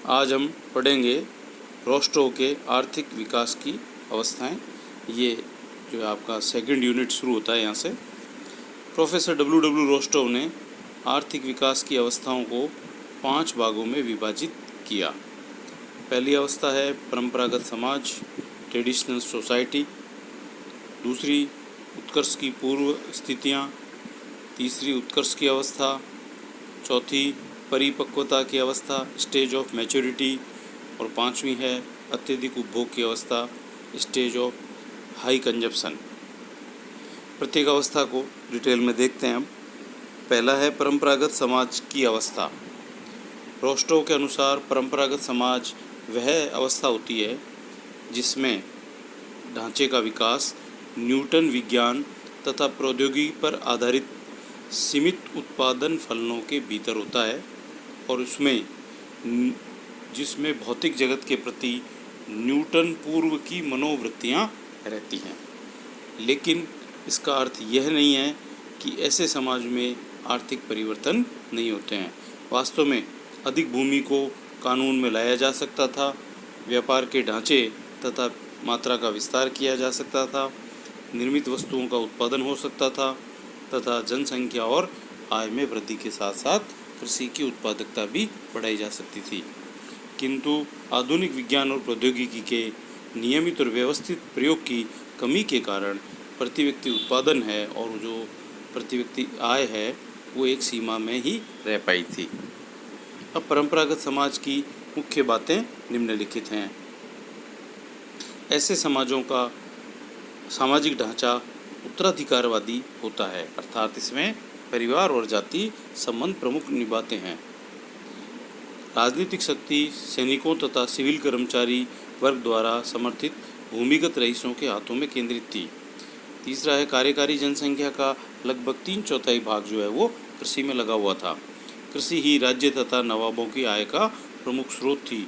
आज हम पढ़ेंगे रोस्टो के आर्थिक विकास की अवस्थाएं। ये जो है आपका सेकंड यूनिट शुरू होता है यहाँ से। प्रोफेसर डब्ल्यू रोस्टो ने आर्थिक विकास की अवस्थाओं को 5 भागों में विभाजित किया। पहली अवस्था है परंपरागत समाज, ट्रेडिशनल सोसाइटी। दूसरी, उत्कर्ष की पूर्व स्थितियाँ। तीसरी, उत्कर्ष की अवस्था। चौथी, परिपक्वता की अवस्था, स्टेज ऑफ मैच्योरिटी। और पांचवी है अत्यधिक उपभोग की अवस्था, स्टेज ऑफ हाई कंजप्शन। प्रत्येक अवस्था को डिटेल में देखते हैं अब। पहला है परंपरागत समाज की अवस्था। रोस्टो के अनुसार परंपरागत समाज वह अवस्था होती है जिसमें ढांचे का विकास न्यूटन विज्ञान तथा प्रौद्योगिकी पर आधारित सीमित उत्पादन फलनों के भीतर होता है और जिसमें भौतिक जगत के प्रति न्यूटन पूर्व की मनोवृत्तियाँ रहती हैं। लेकिन इसका अर्थ यह नहीं है कि ऐसे समाज में आर्थिक परिवर्तन नहीं होते हैं। वास्तव में अधिक भूमि को कानून में लाया जा सकता था, व्यापार के ढांचे तथा मात्रा का विस्तार किया जा सकता था, निर्मित वस्तुओं का उत्पादन हो सकता था तथा जनसंख्या और आय में वृद्धि के साथ साथ कृषि की उत्पादकता भी बढ़ाई जा सकती थी। किंतु आधुनिक विज्ञान और प्रौद्योगिकी के नियमित और व्यवस्थित प्रयोग की कमी के कारण प्रति व्यक्ति उत्पादन है और जो प्रति व्यक्ति आय है वो एक सीमा में ही रह पाई थी। अब परंपरागत समाज की मुख्य बातें निम्नलिखित हैं। ऐसे समाजों का सामाजिक ढांचा उत्तराधिकारवादी होता है, अर्थात इसमें परिवार और जाति संबंध प्रमुख निभाते हैं। राजनीतिक शक्ति सैनिकों तथा सिविल कर्मचारी वर्ग द्वारा समर्थित भूमिगत रईसों के हाथों में केंद्रित थी। तीसरा है कार्यकारी जनसंख्या का लगभग 3/4 भाग जो है वो कृषि में लगा हुआ था। कृषि ही राज्य तथा नवाबों की आय का प्रमुख स्रोत थी।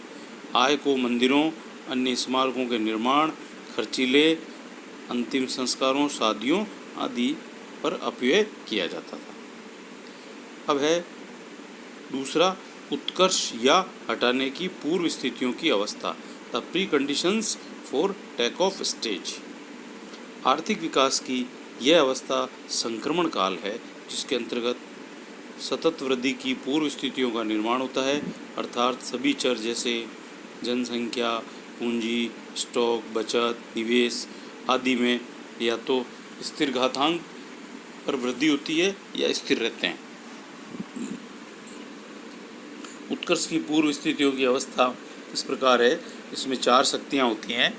आय को मंदिरों, अन्य स्मारकों के निर्माण, खर्चीले अंतिम संस्कारों, शादियों आदि पर अपव्यय किया जाता था। अब है दूसरा, उत्कर्ष या हटाने की पूर्व स्थितियों की अवस्था, the pre conditions for take off stage. आर्थिक विकास की यह अवस्था संक्रमण काल है जिसके अंतर्गत सतत वृद्धि की पूर्व स्थितियों का निर्माण होता है, अर्थात सभी चर जैसे जनसंख्या, पूंजी, स्टॉक, बचत, निवेश आदि में या तो स्थिर घातांक पर वृद्धि होती है या स्थिर रहते हैं। उत्कर्ष की पूर्व स्थितियों की अवस्था इस प्रकार है, इसमें 4 शक्तियाँ होती हैं।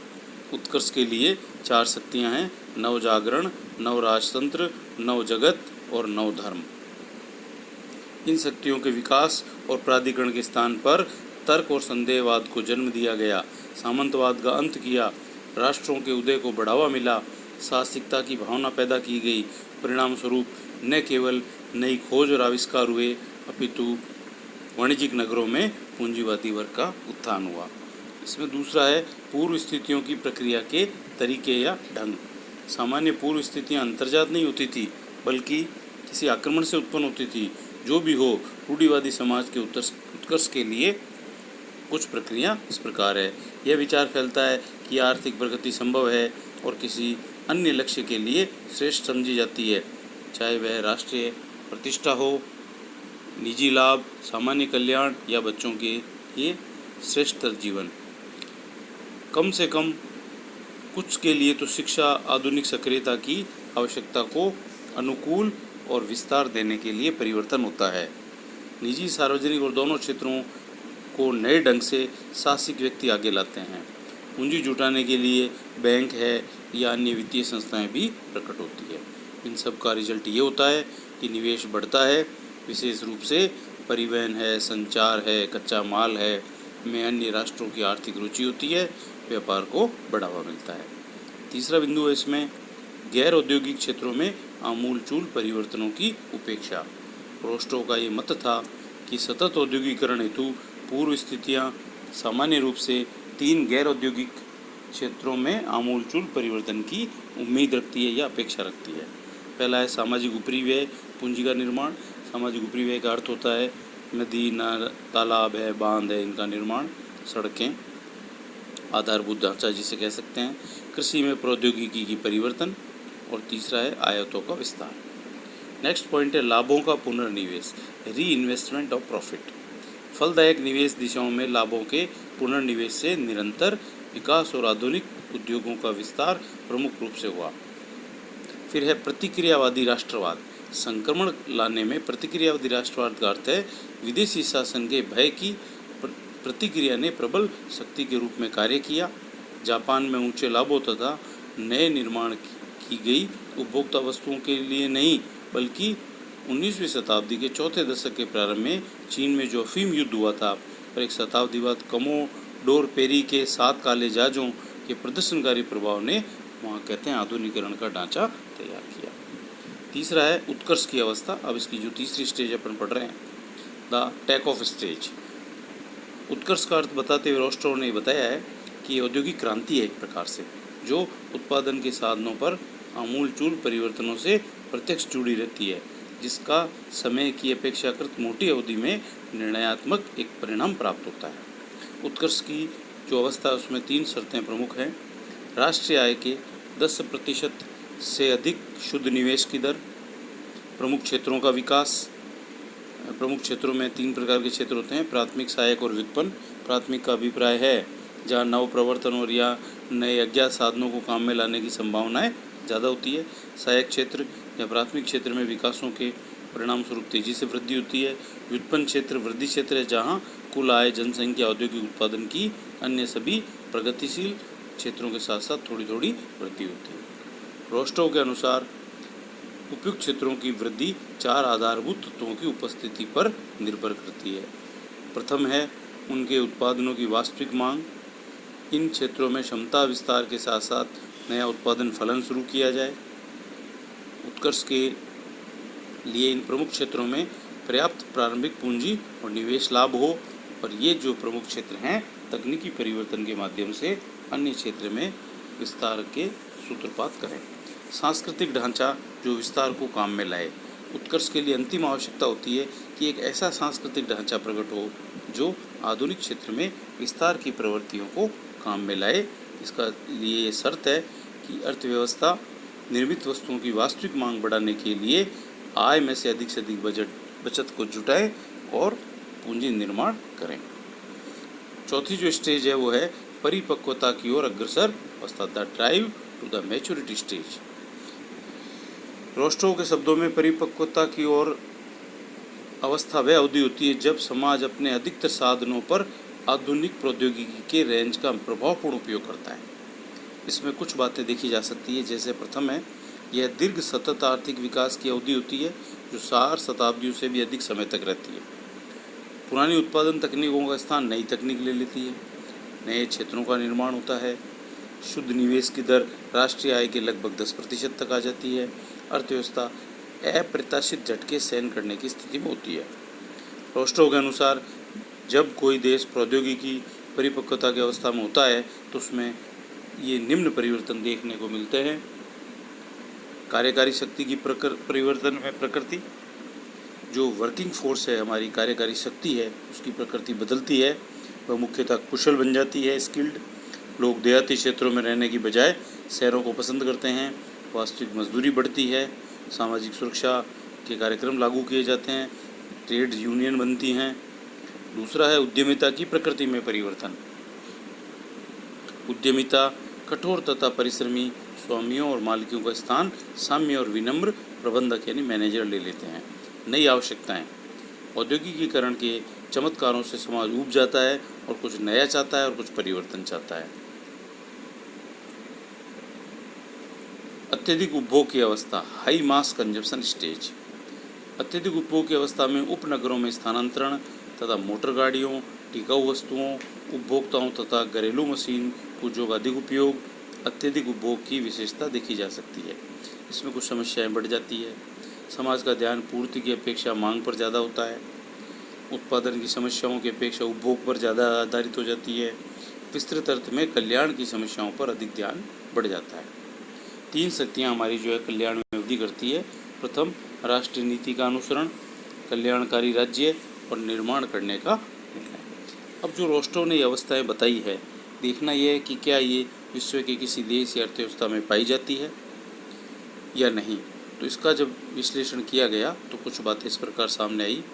उत्कर्ष के लिए 4 शक्तियाँ हैं, नव जागरण, नव राजतंत्र, नव जगत और नव धर्म। इन शक्तियों के विकास और प्राधिकरण के स्थान पर तर्क और संदेहवाद को जन्म दिया गया, सामंतवाद का अंत किया, राष्ट्रों के उदय को बढ़ावा मिला, साहसिकता की भावना पैदा की गई। परिणाम स्वरूप न केवल नई खोज और आविष्कार हुए अपितु वाणिज्यिक नगरों में पूंजीवादी वर्ग का उत्थान हुआ। इसमें दूसरा है पूर्व स्थितियों की प्रक्रिया के तरीके या ढंग। सामान्य पूर्व स्थितियाँ अंतर्जात नहीं होती थी बल्कि किसी आक्रमण से उत्पन्न होती थी। जो भी हो, रूढ़िवादी समाज के उत्कर्ष के लिए कुछ प्रक्रिया इस प्रकार है। यह विचार फैलता है कि आर्थिक प्रगति संभव है और किसी अन्य लक्ष्य के लिए श्रेष्ठ समझी जाती है, चाहे वह राष्ट्रीय प्रतिष्ठा हो, निजी लाभ, सामान्य कल्याण या बच्चों के लिए श्रेष्ठतर जीवन। कम से कम कुछ के लिए तो शिक्षा आधुनिक सक्रियता की आवश्यकता को अनुकूल और विस्तार देने के लिए परिवर्तन होता है। निजी, सार्वजनिक और दोनों क्षेत्रों को नए ढंग से साहसिक व्यक्ति आगे लाते हैं। पूंजी जुटाने के लिए बैंक है या अन्य वित्तीय संस्थाएं भी प्रकट होती है। इन सब का रिजल्ट ये होता है कि निवेश बढ़ता है, विशेष रूप से परिवहन है, संचार है, कच्चा माल है में अन्य राष्ट्रों की आर्थिक रुचि होती है, व्यापार को बढ़ावा मिलता है। तीसरा बिंदु है इसमें गैर औद्योगिक क्षेत्रों में आमूलचूल परिवर्तनों की उपेक्षा। रोस्टो का ये मत था कि सतत औद्योगिकरण हेतु पूर्व स्थितियाँ सामान्य रूप से 3 गैर औद्योगिक क्षेत्रों में आमूलचूल परिवर्तन की उम्मीद रखती है या अपेक्षा रखती है। पहला है सामाजिक उपरिव्यय पूंजी का निर्माण। सामाजिक उपरिव्यय का अर्थ होता है नदी तालाब है, बांध है, इनका निर्माण, सड़कें, आधारभूत ढांचा जिसे कह सकते हैं, कृषि में प्रौद्योगिकी की परिवर्तन, और तीसरा है आयातों का विस्तार। नेक्स्ट पॉइंट है लाभों का पुनर्निवेश, री इन्वेस्टमेंट ऑफ प्रॉफिट। फलदायक निवेश दिशाओं में लाभों के पुनर्निवेश से निरंतर विकास और आधुनिक उद्योगों का विस्तार प्रमुख रूप से हुआ। फिर है प्रतिक्रियावादी राष्ट्रवाद। संक्रमण लाने में प्रतिक्रियावादी राष्ट्रवाद का अर्थ है विदेशी शासन के भय की प्रतिक्रिया ने प्रबल शक्ति के रूप में कार्य किया। जापान में ऊंचे लाभों तथा नए निर्माण की गई उपभोक्ता वस्तुओं के लिए नहीं, बल्कि 19वीं शताब्दी के चौथे दशक के प्रारंभ में चीन में जो अफीम युद्ध हुआ था और एक शताब्दी बाद कमोडोर पेरी के 7 काले जहाज़ों के प्रदर्शनकारी प्रभाव ने वहाँ कहते हैं आधुनिकीकरण का ढांचा तैयार किया। तीसरा है उत्कर्ष की अवस्था। अब इसकी जो तीसरी स्टेज अपन पढ़ रहे हैं, द टेक ऑफ स्टेज। उत्कर्ष का अर्थ बताते हुए रोस्ट्रो ने बताया है कि औद्योगिक क्रांति है एक प्रकार से, जो उत्पादन के साधनों पर आमूलचूल परिवर्तनों से प्रत्यक्ष जुड़ी रहती है, जिसका समय की अपेक्षाकृत मोटी अवधि में निर्णयात्मक एक परिणाम प्राप्त होता है। उत्कर्ष की जो अवस्था है उसमें 3 शर्तें प्रमुख हैं। राष्ट्रीय आय के 10% से अधिक शुद्ध निवेश की दर, प्रमुख क्षेत्रों का विकास। प्रमुख क्षेत्रों में 3 प्रकार के क्षेत्र होते हैं, प्राथमिक, सहायक और व्युत्पन्न। प्राथमिक का अभिप्राय है जहाँ नव प्रवर्तन और या नए अज्ञात साधनों को काम में लाने की संभावनाएं ज़्यादा होती है। सहायक क्षेत्र या प्राथमिक क्षेत्र में विकासों के परिणाम स्वरूप तेजी से वृद्धि होती है। व्युत्पन्न क्षेत्र वृद्धि क्षेत्र है जहाँ कुल आय, जनसंख्या, औद्योगिक उत्पादन की अन्य सभी प्रगतिशील क्षेत्रों के साथ साथ थोड़ी थोड़ी वृद्धि होती है। रोस्टो के अनुसार उपयुक्त क्षेत्रों की वृद्धि 4 आधारभूत तत्वों की उपस्थिति पर निर्भर करती है। प्रथम है उनके उत्पादनों की वास्तविक मांग। इन क्षेत्रों में क्षमता विस्तार के साथ साथ नया उत्पादन फलन शुरू किया जाए। उत्कर्ष के लिए इन प्रमुख क्षेत्रों में पर्याप्त प्रारंभिक पूंजी और निवेश लाभ हो, और ये जो प्रमुख क्षेत्र हैं तकनीकी परिवर्तन के माध्यम से अन्य क्षेत्र में विस्तार के सूत्रपात करें। सांस्कृतिक ढांचा जो विस्तार को काम में लाए। उत्कर्ष के लिए अंतिम आवश्यकता होती है कि एक ऐसा सांस्कृतिक ढांचा प्रकट हो जो आधुनिक क्षेत्र में विस्तार की प्रवृत्तियों को काम में लाए। इसका लिए ये शर्त है कि अर्थव्यवस्था निर्मित वस्तुओं की वास्तविक मांग बढ़ाने के लिए आय में से अधिक बचत को जुटाएं और पूंजी निर्माण करें। चौथी जो स्टेज है वो है परिपक्वता की ओर अग्रसर अवस्था, the drive to the maturity stage. Rostow के शब्दों में परिपक्वता की ओर अवस्था वह अवधि होती है जब समाज अपने अधिकतर साधनों पर आधुनिक प्रौद्योगिकी के रेंज का प्रभावपूर्ण उपयोग करता है। इसमें कुछ बातें देखी जा सकती है, जैसे प्रथम है यह दीर्घ सतत आर्थिक विकास की अवधि होती है जो 4 शताब्दियों से भी अधिक समय तक रहती है। पुरानी उत्पादन तकनीकों का स्थान नई तकनीक ले लेती है। नए क्षेत्रों का निर्माण होता है। शुद्ध निवेश की दर राष्ट्रीय आय के लगभग 10% तक आ जाती है। अर्थव्यवस्था अप्रत्याशित झटके सहन करने की स्थिति में होती है। रोस्ट्रो के अनुसार जब कोई देश प्रौद्योगिकी परिपक्वता की अवस्था में होता है तो उसमें ये निम्न परिवर्तन देखने को मिलते हैं। कार्यकारी शक्ति की परिवर्तन में प्रकृति, जो वर्किंग फोर्स है हमारी कार्यकारी शक्ति है उसकी प्रकृति बदलती है। वह मुख्यतः कुशल बन जाती है, स्किल्ड। लोग देहाती क्षेत्रों में रहने की बजाय शहरों को पसंद करते हैं। वास्तविक मजदूरी बढ़ती है। सामाजिक सुरक्षा के कार्यक्रम लागू किए जाते हैं। ट्रेड यूनियन बनती हैं। दूसरा है उद्यमिता की प्रकृति में परिवर्तन। उद्यमिता कठोर तथा परिश्रमी स्वामियों और मालिकों का स्थान साम्य और विनम्र प्रबंधक यानी मैनेजर ले लेते हैं। नई आवश्यकताएं, औद्योगिकीकरण के चमत्कारों से समाज ऊब जाता है और कुछ नया चाहता है और कुछ परिवर्तन चाहता है। अत्यधिक उपभोग की अवस्था, हाई मास कंजप्शन स्टेज। अत्यधिक उपभोग की अवस्था में उपनगरों में स्थानांतरण तथा मोटर गाड़ियों, टिकाऊ वस्तुओं, उपभोक्ताओं तथा घरेलू मशीन पूंजों का अधिक उपयोग, अत्यधिक उपभोग की विशेषता देखी जा सकती है। इसमें कुछ समस्याएं बढ़ जाती है। समाज का ध्यान पूर्ति की अपेक्षा मांग पर ज़्यादा होता है। उत्पादन की समस्याओं की अपेक्षा उपभोग पर ज़्यादा आधारित हो जाती है। विस्तृत अर्थ में कल्याण की समस्याओं पर अधिक ध्यान बढ़ जाता है। 3 शक्तियाँ हमारी जो है कल्याण में वृद्धि करती है। प्रथम, राष्ट्रीय नीति का अनुसरण, कल्याणकारी राज्य और निर्माण करने का निर्णय। अब जो रोस्टोव ने ये अवस्थाएं बताई है, देखना यह है कि क्या ये विश्व के किसी देश या अर्थव्यवस्था में पाई जाती है या नहीं। तो इसका जब विश्लेषण किया गया तो कुछ बातें इस प्रकार सामने आई।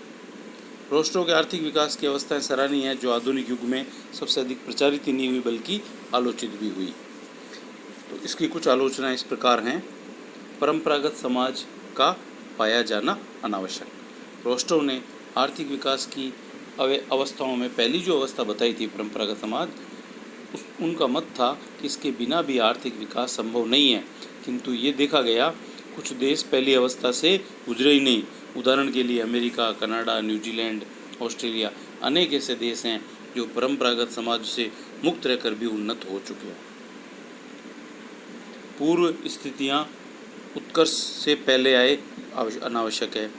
रोस्टोव के आर्थिक विकास की अवस्थाएं सराहनीय हैं, जो आधुनिक युग में सबसे अधिक प्रचारित ही नहीं हुई बल्कि आलोचित भी हुई। तो इसकी कुछ आलोचनाएं इस प्रकार हैं। परंपरागत समाज का पाया जाना अनावश्यक। रोस्टोव ने आर्थिक विकास की अवस्थाओं में पहली जो अवस्था बताई थी, परंपरागत समाज, उनका मत था कि इसके बिना भी आर्थिक विकास संभव नहीं है। किंतु ये देखा गया कुछ देश पहली अवस्था से गुजरे ही नहीं। उदाहरण के लिए अमेरिका, कनाडा, न्यूजीलैंड, ऑस्ट्रेलिया, अनेक ऐसे देश हैं जो परंपरागत समाज से मुक्त रहकर भी उन्नत हो चुके हैं। पूर्व स्थितियाँ उत्कर्ष से पहले आए अनावश्यक है।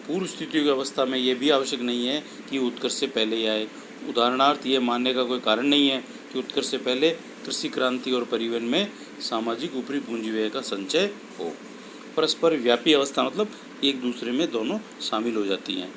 पूर्व स्थितियों की अवस्था में यह भी आवश्यक नहीं है कि उत्कर्ष से पहले ही आए। उदाहरणार्थ, ये मानने का कोई कारण नहीं है कि उत्कर्ष से पहले कृषि क्रांति और परिवहन में सामाजिक ऊपरी पूंजी व्यय का संचय हो। परस्पर व्यापी अवस्था मतलब एक दूसरे में दोनों शामिल हो जाती हैं।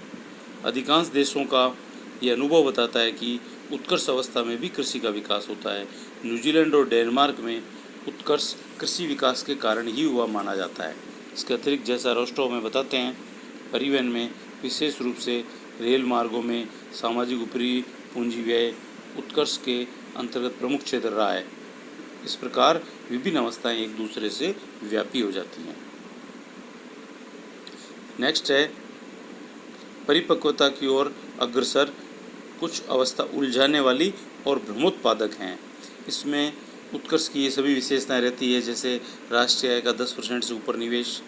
अधिकांश देशों का यह अनुभव बताता है कि उत्कर्ष अवस्था में भी कृषि का विकास होता है। न्यूजीलैंड और डेनमार्क में उत्कर्ष कृषि विकास के कारण ही हुआ माना जाता है। इसके अतिरिक्त, जैसा रोस्टोव में बताते हैं, परिवहन में विशेष रूप से रेल मार्गों में सामाजिक ऊपरी पूंजी व्यय उत्कर्ष के अंतर्गत प्रमुख क्षेत्र रहा है। इस प्रकार विभिन्न अवस्थाएं एक दूसरे से व्यापी हो जाती हैं। नेक्स्ट है परिपक्वता की ओर अग्रसर। कुछ अवस्था उलझाने वाली और भ्रमोत्पादक हैं। इसमें उत्कर्ष की ये सभी विशेषताएं रहती है, जैसे राष्ट्रीय आय का 10% से ऊपर निवेश,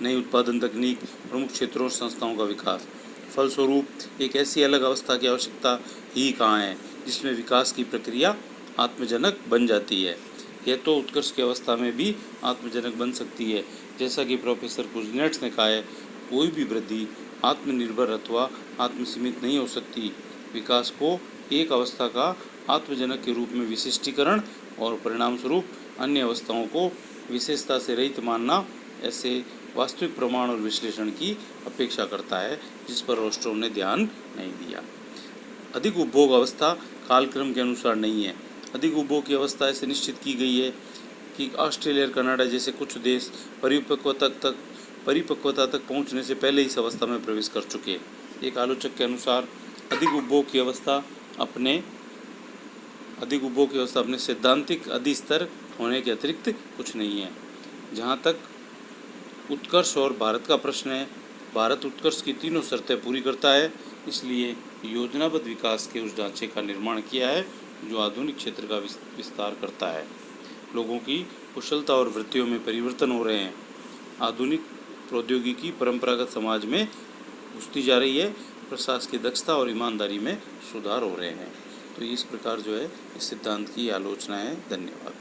नई उत्पादन तकनीक, प्रमुख क्षेत्रों और संस्थाओं का विकास। फलस्वरूप एक ऐसी अलग अवस्था की आवश्यकता ही कहाँ है जिसमें विकास की प्रक्रिया आत्मजनक बन जाती है। यह तो उत्कर्ष की अवस्था में भी आत्मजनक बन सकती है। जैसा कि प्रोफेसर कुजनेट्स ने कहा है, कोई भी वृद्धि आत्मनिर्भर अथवा आत्मसीमित नहीं हो सकती। विकास को एक अवस्था का आत्मजनक के रूप में विशिष्टीकरण और परिणाम स्वरूप अन्य अवस्थाओं को विशेषता से रहित मानना ऐसे वास्तविक प्रमाण और विश्लेषण की अपेक्षा करता है, जिस पर रोस्टोव ने ध्यान नहीं दिया। अधिक उपभोग अवस्था कालक्रम के अनुसार नहीं है। अधिक उपभोग की अवस्था ऐसे निश्चित की गई है कि ऑस्ट्रेलिया और कनाडा जैसे कुछ देश परिपक्वता तक पहुंचने से पहले इस अवस्था में प्रवेश कर चुके। एक आलोचक के अनुसार अधिक उपभोग की अवस्था अपने सैद्धांतिक अधिस्तर होने के अतिरिक्त कुछ नहीं है। जहाँ तक उत्कर्ष और भारत का प्रश्न है, भारत उत्कर्ष की तीनों शर्तें पूरी करता है, इसलिए योजनाबद्ध विकास के उस ढांचे का निर्माण किया है जो आधुनिक क्षेत्र का विस्तार करता है। लोगों की कुशलता और वृत्तियों में परिवर्तन हो रहे हैं। आधुनिक प्रौद्योगिकी परंपरागत समाज में घुसती जा रही है। प्रशासकीय दक्षता और ईमानदारी में सुधार हो रहे हैं। तो इस प्रकार जो है इस सिद्धांत की आलोचना है। धन्यवाद।